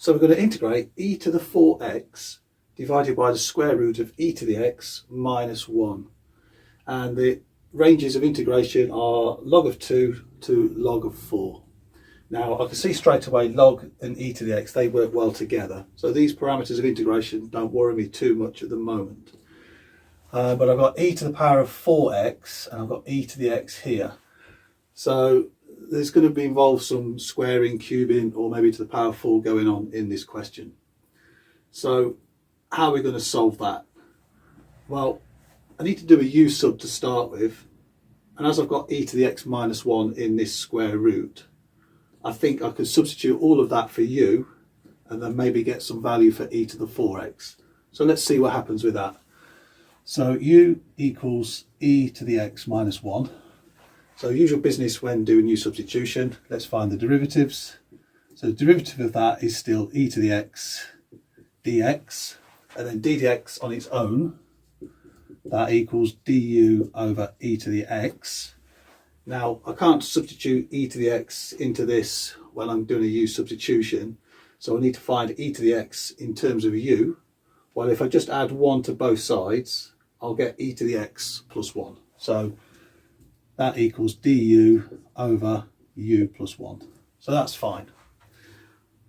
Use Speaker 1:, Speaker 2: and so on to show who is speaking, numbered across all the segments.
Speaker 1: So we're going to integrate e to the 4x divided by the square root of e to the x minus 1. And the ranges of integration are log of 2 to log of 4. Now I can see straight away log and e to the x, they work well together. So these parameters of integration don't worry me too much at the moment. But I've got e to the power of 4x and I've got e to the x here. So there's going to be involved some squaring, cubing, or maybe to the power of 4 going on in this question. So how are we going to solve that? Well, I need to do a u sub to start with. And as I've got e to the x minus 1 in this square root, I think I could substitute all of that for u and then maybe get some value for e to the 4x. So let's see what happens with that. So u equals e to the x minus 1. So usual business when doing u substitution, let's find the derivatives. So the derivative of that is still e to the x dx, and then d dx on its own, that equals du over e to the x. Now I can't substitute e to the x into this when I'm doing a u substitution, so I need to find e to the x in terms of u. Well, if I just add 1 to both sides, I'll get e to the x plus 1. So that equals du over u plus 1. So that's fine.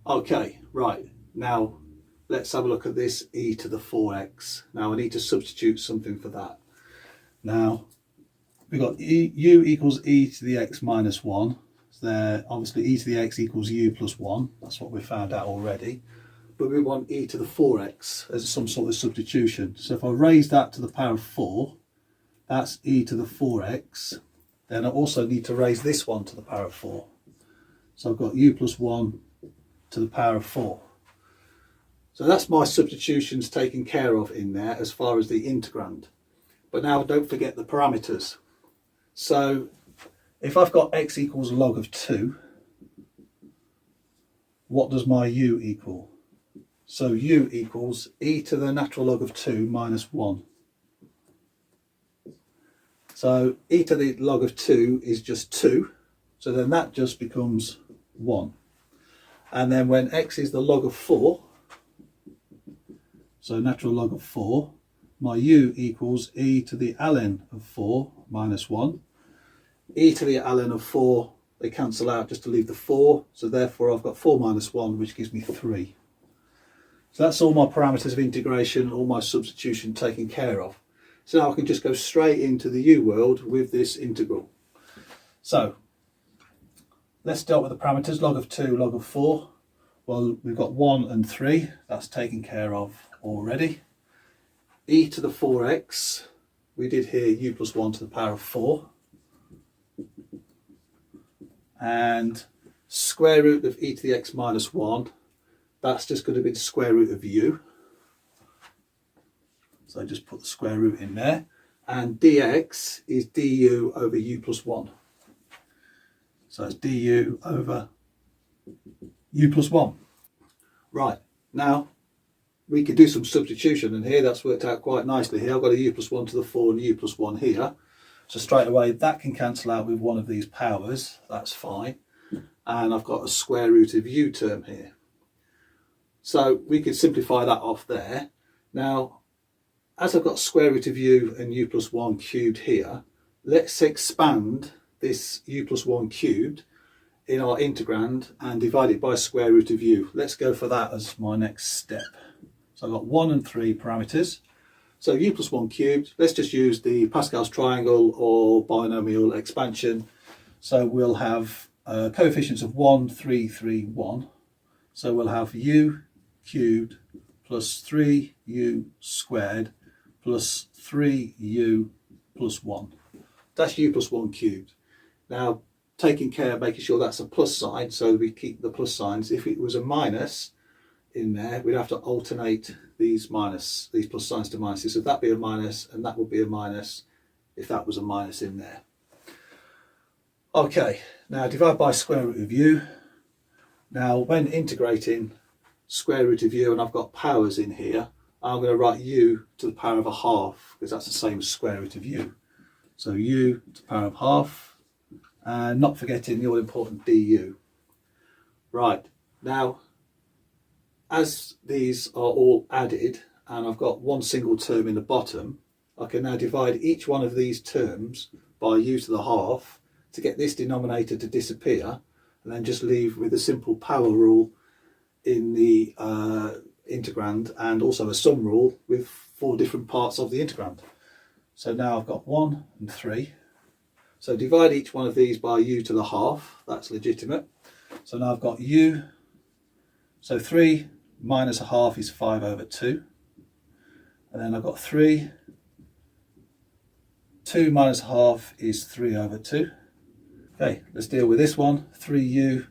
Speaker 1: Okay, right, now let's have a look at this e to the 4x. Now I need to substitute something for that. Now we've got u equals e to the x minus 1. So there, obviously e to the x equals u plus 1. That's what we found out already. But we want e to the 4x as some sort of substitution. So if I raise that to the power of 4, that's e to the 4x. Then I also need to raise this one to the power of 4. So I've got u plus 1 to the power of 4. So that's my substitutions taken care of in there as far as the integrand. But now don't forget the parameters. So if I've got x equals log of 2, what does my u equal? So u equals e to the natural log of 2 minus 1. So e to the log of 2 is just 2, so then that just becomes 1. And then when x is the log of 4, so natural log of 4, my u equals e to the ln of 4 minus 1. E to the ln of 4, they cancel out just to leave the 4, so therefore I've got 4 minus 1, which gives me 3. So that's all my parameters of integration, all my substitution taken care of. So now I can just go straight into the u world with this integral. So let's start with the parameters, log of 2, log of 4. Well, we've got 1 and 3, that's taken care of already. E to the 4x, we did here u plus 1 to the power of 4. And square root of e to the x minus 1, that's just going to be the square root of u. So I just put the square root in there. And dx is du over u plus 1. So it's du over u plus 1. Right, now we could do some substitution, and here that's worked out quite nicely. Here I've got a u plus 1 to the 4 and a u plus 1 here. So straight away that can cancel out with one of these powers, that's fine. And I've got a square root of u term here. So we could simplify that off there. Now, as I've got square root of u and u plus 1 cubed here, let's expand this u plus 1 cubed in our integrand and divide it by square root of u. Let's go for that as my next step. So I've got 1 and 3 parameters. So u plus 1 cubed, let's just use the Pascal's triangle or binomial expansion. So we'll have coefficients of 1, 3, 3, 1. So we'll have u cubed plus 3u squared plus 3u plus 1. That's u plus 1 cubed. Now, taking care of making sure that's a plus sign, so we keep the plus signs. If it was a minus in there, we'd have to alternate these plus signs to minuses. So that'd be a minus, and that would be a minus if that was a minus in there. Okay, now divide by square root of u. Now, when integrating square root of u, and I've got powers in here, I'm going to write u to the power of a half, because that's the same as square root of u. So u to the power of half, and not forgetting the all important du. Right, now as these are all added and I've got one single term in the bottom, I can now divide each one of these terms by u to the half to get this denominator to disappear, and then just leave with a simple power rule in the integrand, and also a sum rule with 4 different parts of the integrand. So now I've got 1 and 3. So divide each one of these by u to the half, that's legitimate. So now I've got u, so 3 minus a half is 5 over 2. And then I've got 3, 2 minus a half is 3 over 2. Okay, let's deal with this one, 3u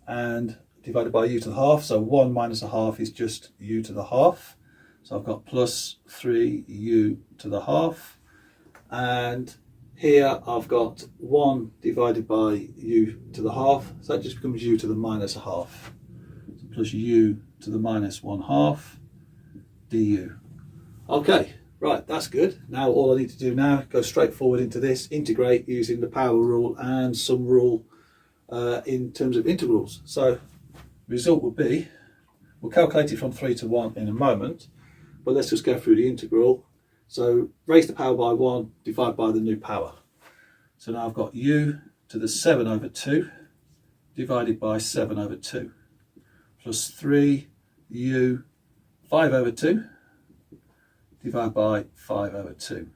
Speaker 1: and divided by u to the half, so 1 minus a half is just u to the half. So I've got plus 3u to the half, and here I've got 1 divided by u to the half, so that just becomes u to the minus a half. So plus u to the minus 1/2 du. Okay, right, that's good. Now all I need to do now, go straight forward into this, integrate using the power rule and sum rule in terms of integrals. So result will be, we'll calculate it from 3 to 1 in a moment, but let's just go through the integral. So raise the power by 1, divide by the new power. So now I've got u to the 7 over 2 divided by 7 over 2 plus 3u 5 over 2 divided by 5 over 2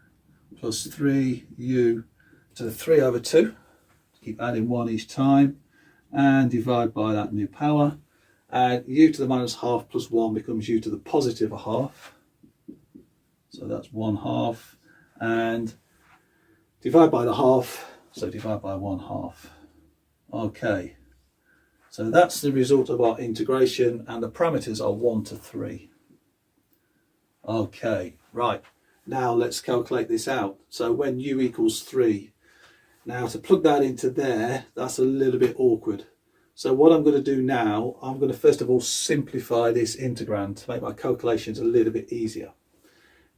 Speaker 1: plus 3u to the 3 over 2, keep adding 1 each time, and divide by that new power, and u to the minus half plus 1 becomes u to the positive a half, so that's 1/2, and divide by the half, so divide by 1/2. Okay, so that's the result of our integration, and the parameters are 1 to 3. Okay, right, now let's calculate this out. So when u equals 3, now to plug that into there, that's a little bit awkward. So what I'm going to do now, I'm going to first of all simplify this integrand to make my calculations a little bit easier.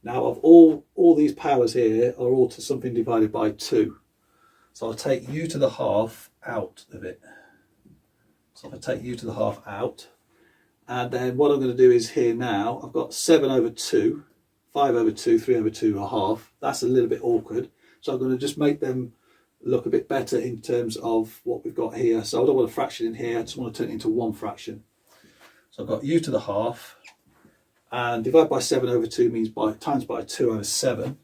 Speaker 1: Now of all these powers here are all to something divided by 2. So I'll take u to the half out of it. So if I take u to the half out, and then what I'm going to do is here now, I've got 7 over 2, 5 over 2, 3 over 2.5. That's a little bit awkward. So I'm going to just make them look a bit better in terms of what we've got here. So I don't want a fraction in here, I just want to turn it into one fraction. So I've got u to the half, and divide by 7 over 2 means times by 2 over 7.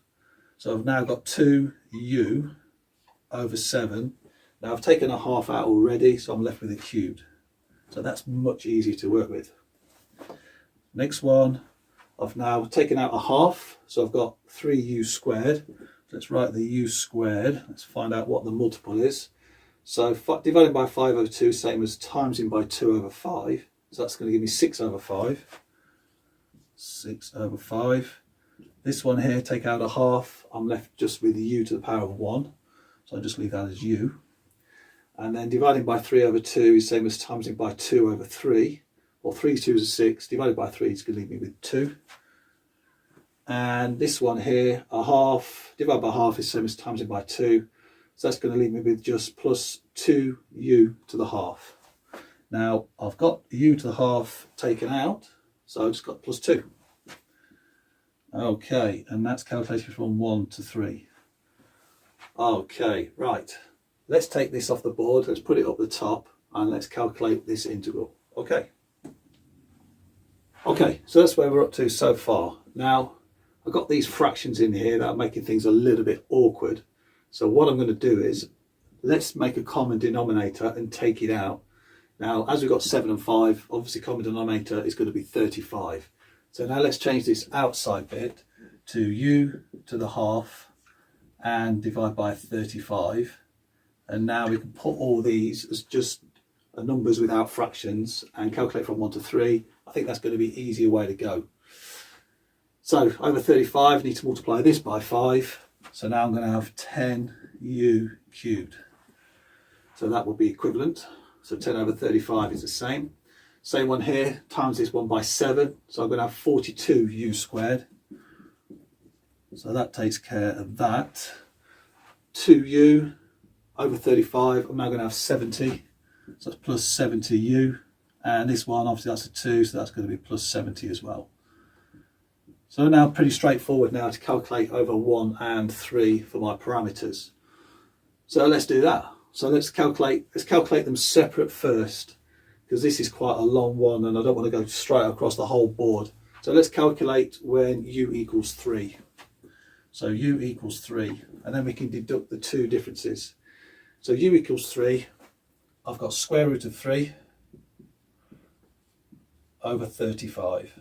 Speaker 1: So I've now got 2u over 7. Now I've taken a half out already, so I'm left with it cubed. So that's much easier to work with. Next one, I've now taken out a half, so I've got 3u squared. So let's write the u squared. Let's find out what the multiple is. So dividing by 5 over 2 is same as timesing by 2 over 5. So that's going to give me 6 over 5. 6 over 5. This one here, take out a half. I'm left just with the u to the power of 1. So I just leave that as u. And then dividing by 3 over 2 is same as timesing by 2 over 3. Or 3 2s are 6. Divided by 3 is going to leave me with 2. And this one here, a half, divided by half is same as timesing by 2. So that's going to leave me with just plus 2u to the half. Now I've got u to the half taken out, so I've just got plus 2. Okay, and that's calculated from 1 to 3. Okay, right. Let's take this off the board, let's put it up the top, and let's calculate this integral. Okay. Okay, so that's where we're up to so far. Now, I've got these fractions in here that are making things a little bit awkward. So what I'm going to do is, let's make a common denominator and take it out. Now, as we've got 7 and 5, obviously common denominator is going to be 35. So now let's change this outside bit to u to the half and divide by 35. And now we can put all these as just numbers without fractions and calculate from 1 to 3. I think that's going to be an easier way to go. So over 35, I need to multiply this by 5. So now I'm going to have 10u cubed. So that will be equivalent. So 10 over 35 is the same. Same one here, times this one by 7. So I'm going to have 42u squared. So that takes care of that. 2u over 35, I'm now going to have 70. So that's plus 70u. And this one, obviously that's a 2, so that's going to be plus 70 as well. So now pretty straightforward now to calculate over 1 and 3 for my parameters. So let's do that. So let's calculate them separate first, because this is quite a long one and I don't want to go straight across the whole board. So let's calculate when u equals 3. So u equals 3, and then we can deduct the two differences. So u equals 3, I've got square root of 3 over 35.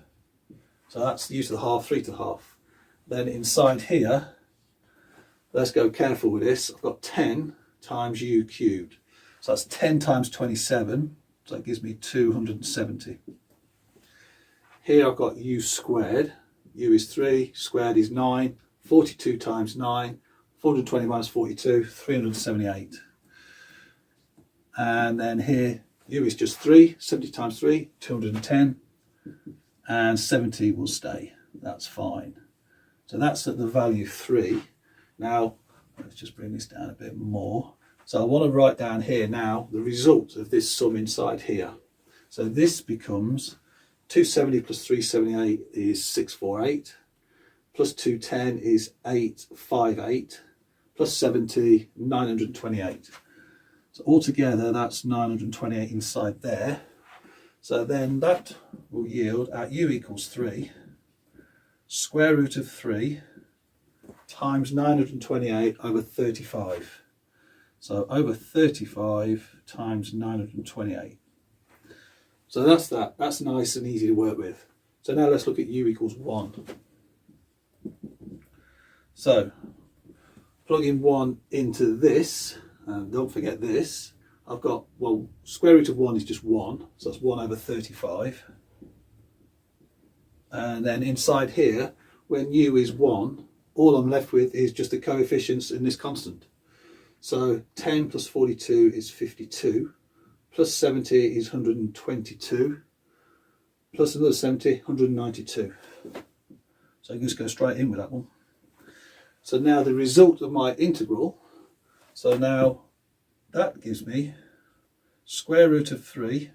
Speaker 1: So that's the use of the half, 3 to the half. Then inside here, let's go careful with this. I've got 10 times u cubed. So that's 10 times 27, so that gives me 270. Here I've got u squared. U is 3, squared is 9, 42 times 9, 420 minus 42, 378. And then here, u is just 3, 70 times 3, 210. And 70 will stay. That's fine. So that's at the value 3. Now, let's just bring this down a bit more. So I want to write down here now the result of this sum inside here. So this becomes 270 plus 378 is 648, plus 210 is 858, plus 70, 928. So altogether that's 928 inside there. So then that will yield at u equals 3, square root of 3 times 928 over 35. So over 35 times 928. So that's that. That's nice and easy to work with. So now let's look at u equals 1. So plugging 1 into this, and don't forget this, I've got, well, square root of 1 is just 1, so that's 1 over 35. And then inside here, when u is 1, all I'm left with is just the coefficients in this constant. So 10 plus 42 is 52, plus 70 is 122, plus another 70, 192. So I can just go straight in with that one. So now the result of my integral, so now that gives me square root of 3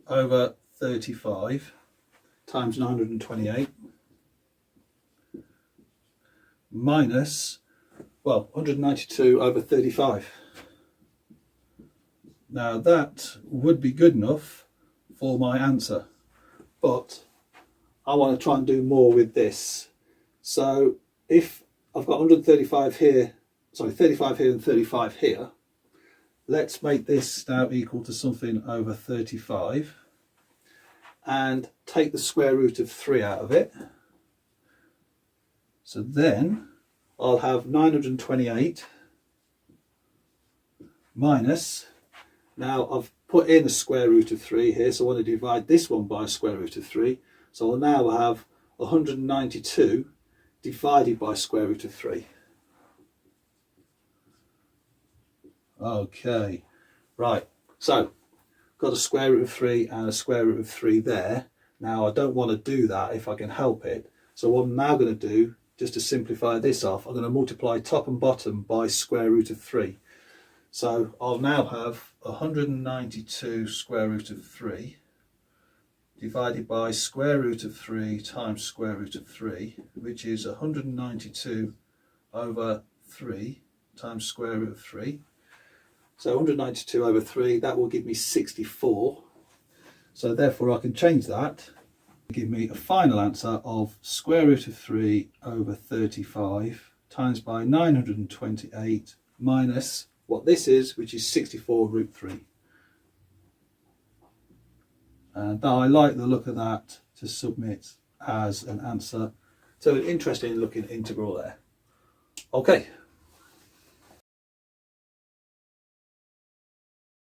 Speaker 1: over 35 times 928 minus, well, 192 over 35. Now that would be good enough for my answer, but I want to try and do more with this. So if I've got 135 here, sorry, 35 here and 35 here, let's make this now equal to something over 35 and take the square root of 3 out of it. So then I'll have 928 minus, now I've put in a square root of 3 here, so I want to divide this one by a square root of 3. So I'll now have 192 divided by square root of 3. Okay, right, so got a square root of 3 and a square root of 3 there. Now I don't want to do that if I can help it. So what I'm now going to do, just to simplify this off, I'm going to multiply top and bottom by square root of 3. So I'll now have 192 square root of 3 divided by square root of 3 times square root of 3, which is 192 over 3 times square root of 3. So 192 over 3, that will give me 64. So therefore I can change that, give me a final answer of square root of 3 over 35 times by 928 minus what this is, which is 64 root 3. And now I like the look of that to submit as an answer to an interesting looking integral there. Okay.